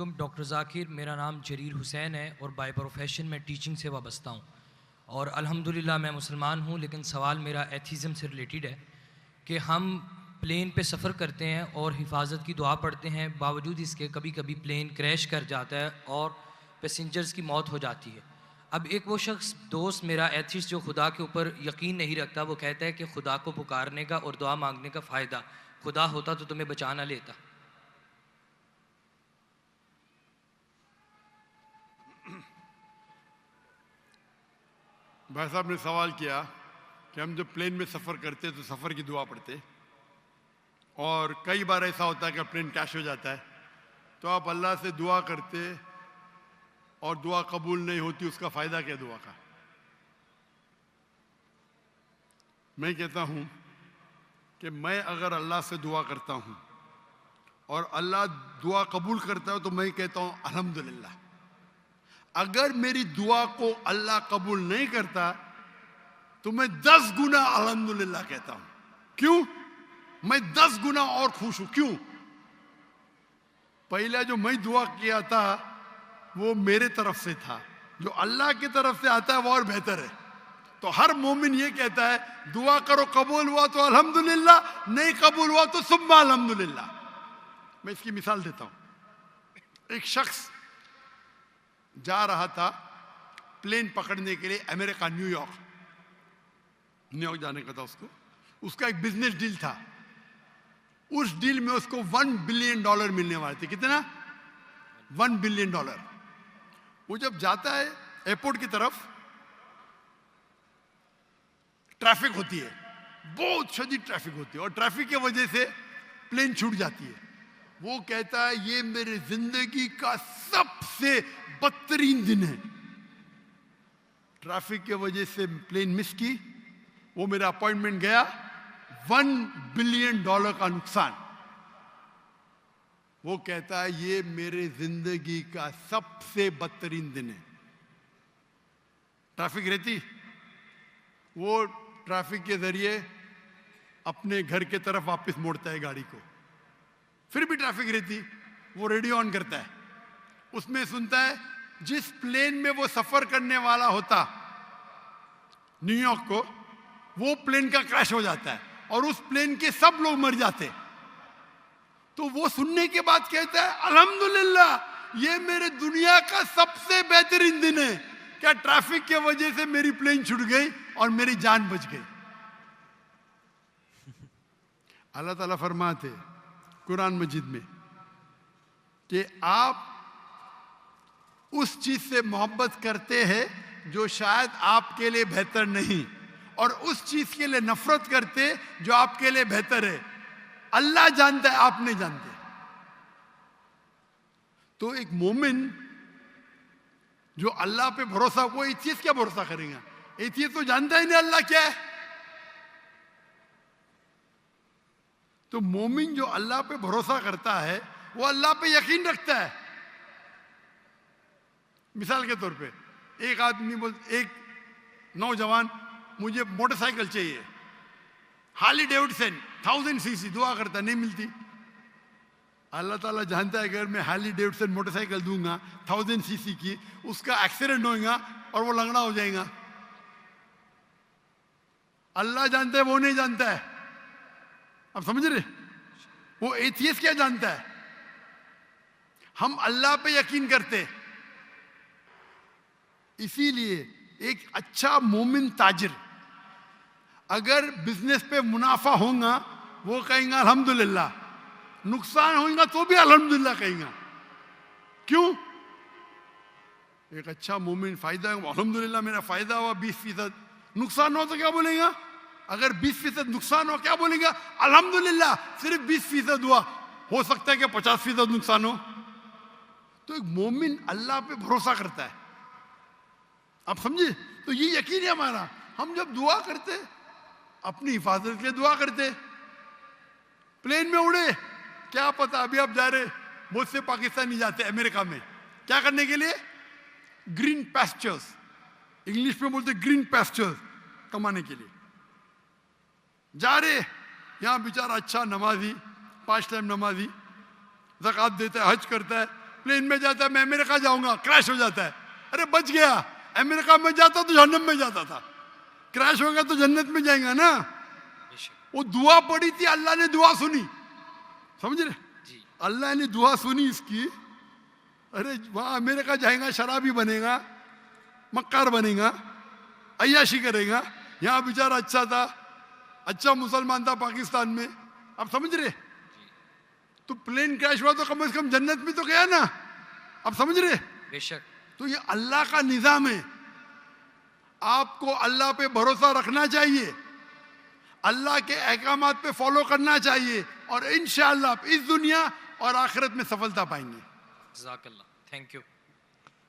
अस्सलामुअलैकुम। डॉक्टर ज़ाकिर, मेरा नाम जरीर हुसैन है और बाय प्रोफेशन मैं टीचिंग से वाबस्ता हूँ और अल्हम्दुलिल्लाह मैं मुसलमान हूँ। लेकिन सवाल मेरा एथीज़म से रिलेटेड है कि हम प्लेन पे सफ़र करते हैं और हिफाजत की दुआ पढ़ते हैं, बावजूद इसके कभी कभी प्लेन क्रैश कर जाता है और पैसेंजर्स की मौत हो जाती है। अब एक वो शख्स दोस्त मेरा एथिस्ट जो खुदा के ऊपर यकीन नहीं रखता, वो कहता है कि खुदा को पुकारने का और दुआ मांगने का फ़ायदा, खुदा होता तो तुम्हें बचा ना लेता। भाई साहब ने सवाल किया कि हम जब प्लेन में सफ़र करते तो सफ़र की दुआ पढ़ते, और कई बार ऐसा होता है कि प्लेन क्रैश हो जाता है तो आप अल्लाह से दुआ करते और दुआ कबूल नहीं होती, उसका फ़ायदा क्या दुआ का? मैं कहता हूँ कि मैं अगर अल्लाह से दुआ करता हूँ और अल्लाह दुआ कबूल करता है तो मैं कहता हूँ अल्हम्दुलिल्लाह। अगर मेरी दुआ को अल्लाह कबूल नहीं करता तो मैं 10 गुना अल्हम्दुलिल्लाह कहता हूं। क्यों? मैं 10 गुना और खुश हूं। क्यों? पहला जो मैं दुआ किया था वो मेरे तरफ से था, जो अल्लाह की तरफ से आता है वो और बेहतर है। तो हर मोमिन ये कहता है दुआ करो, कबूल हुआ तो अल्हम्दुलिल्लाह, नहीं कबूल हुआ तो सुम्मा अल्हम्दुलिल्लाह। मैं इसकी मिसाल देता हूं। एक शख्स जा रहा था प्लेन पकड़ने के लिए अमेरिका, न्यूयॉर्क जाने का था उसको। उसका एक बिजनेस डील था। उस डील में उसको $1 बिलियन मिलने वाले थे। कितना? $1 बिलियन। वो जब जाता है एयरपोर्ट की तरफ, ट्रैफिक होती है, बहुत शदीद ट्रैफिक होती है, और ट्रैफिक की वजह से प्लेन छूट जाती है। वो कहता है ये मेरे जिंदगी का सबसे बदतरीन दिन है। ट्रैफिक की वजह से प्लेन मिस की, वो मेरा अपॉइंटमेंट गया, $1 बिलियन का नुकसान। वो कहता है ये मेरे जिंदगी का सबसे बदतरीन दिन है। ट्रैफिक रहती, वो ट्रैफिक के जरिए अपने घर के तरफ वापस मोड़ता है गाड़ी को। फिर भी ट्रैफिक रहती, वो रेडियो ऑन करता है, उसमें सुनता है जिस प्लेन में वो सफर करने वाला होता न्यूयॉर्क को, वो प्लेन का क्रैश हो जाता है और उस प्लेन के सब लोग मर जाते। तो वो सुनने के बाद कहता है अल्हम्दुलिल्लाह, ये मेरे दुनिया का सबसे बेहतरीन दिन है। क्या ट्रैफिक की वजह से मेरी प्लेन छूट गई और मेरी जान बच गई। अल्लाह ताला फरमाते कुरान मजीद में कि आप उस चीज से मोहब्बत करते हैं जो शायद आपके लिए बेहतर नहीं, और उस चीज के लिए नफरत करते जो आपके लिए बेहतर है। अल्लाह जानता है, आप नहीं जानते। तो एक मोमिन जो अल्लाह पे भरोसा, वो एथियस्ट क्या भरोसा करेगा? एथियस्ट तो जानता ही नहीं अल्लाह क्या है। तो मोमिन जो अल्लाह पे भरोसा करता है वो अल्लाह पे यकीन रखता है। मिसाल के तौर पे एक आदमी एक नौजवान, मुझे मोटरसाइकिल चाहिए, हार्ली डेविडसन 1000 सीसी, दुआ करता नहीं मिलती। अल्लाह ताला जानता है अगर मैं हार्ली डेविडसन मोटरसाइकिल दूंगा 1000 सीसी की, उसका एक्सीडेंट होगा और वो लंगड़ा हो जाएगा। अल्लाह जानता है, वो नहीं जानता है। आप समझ रहे? वो एथियस्ट क्या जानता है? हम अल्लाह पे यकीन करते। इसीलिए एक अच्छा मोमिन ताजिर अगर बिजनेस पे मुनाफा होगा वो कहेगा अल्हम्दुलिल्लाह, नुकसान होगा तो भी अल्हम्दुलिल्लाह कहेगा। क्यों? एक अच्छा मोमिन फायदा, अल्हम्दुलिल्लाह मेरा फायदा हुआ 20%, नुकसान हो तो क्या बोलेगा? अगर 20% नुकसान हो क्या बोलेगा? अल्हम्दुलिल्लाह सिर्फ 20% हुआ, हो सकता है कि 50% नुकसान हो। तो एक मोमिन अल्लाह पे भरोसा करता है। आप समझे? तो ये यकीन है हमारा। हम जब दुआ करते अपनी हिफाजत के लिए दुआ करते। प्लेन में उड़े, क्या पता अभी आप जा रहे, बहुत से पाकिस्तानी जाते अमेरिका में क्या करने के लिए? ग्रीन पैस्चर्स, इंग्लिश में बोलते ग्रीन पैस्चर्स, कमाने के लिए जा रहे। यहां बेचारा अच्छा नमाजी, 5 टाइम नमाजी, ज़कात देता है, हज करता है, प्लेन में जाता है, मैं अमेरिका जाऊंगा, क्रैश हो जाता है, अरे बच गया, अमेरिका में जाता तो जहन्नम में जाता था, क्रैश होगा तो जन्नत में जाएगा ना। बेशक वो दुआ पड़ी थी, अल्लाह ने दुआ सुनी, समझ रहे, जी। अल्लाह ने दुआ सुनी इसकी। अरे वहां अमेरिका जाएगा, शराबी बनेगा, मक्कार बनेगा, अय्याशी करेगा, यहाँ बेचारा अच्छा था, अच्छा मुसलमान था पाकिस्तान में, आप समझ रहे। तो प्लेन क्रैश हुआ तो कम से कम जन्नत में तो गया ना, आप समझ रहे। बेशक तो ये अल्लाह का निजाम है, आपको अल्लाह पे भरोसा रखना चाहिए, अल्लाह के अहकामात पे फॉलो करना चाहिए, और इंशाअल्लाह आप इस दुनिया और आखिरत में सफलता पाएंगे। जज़ाकल्लाह, थैंक यू।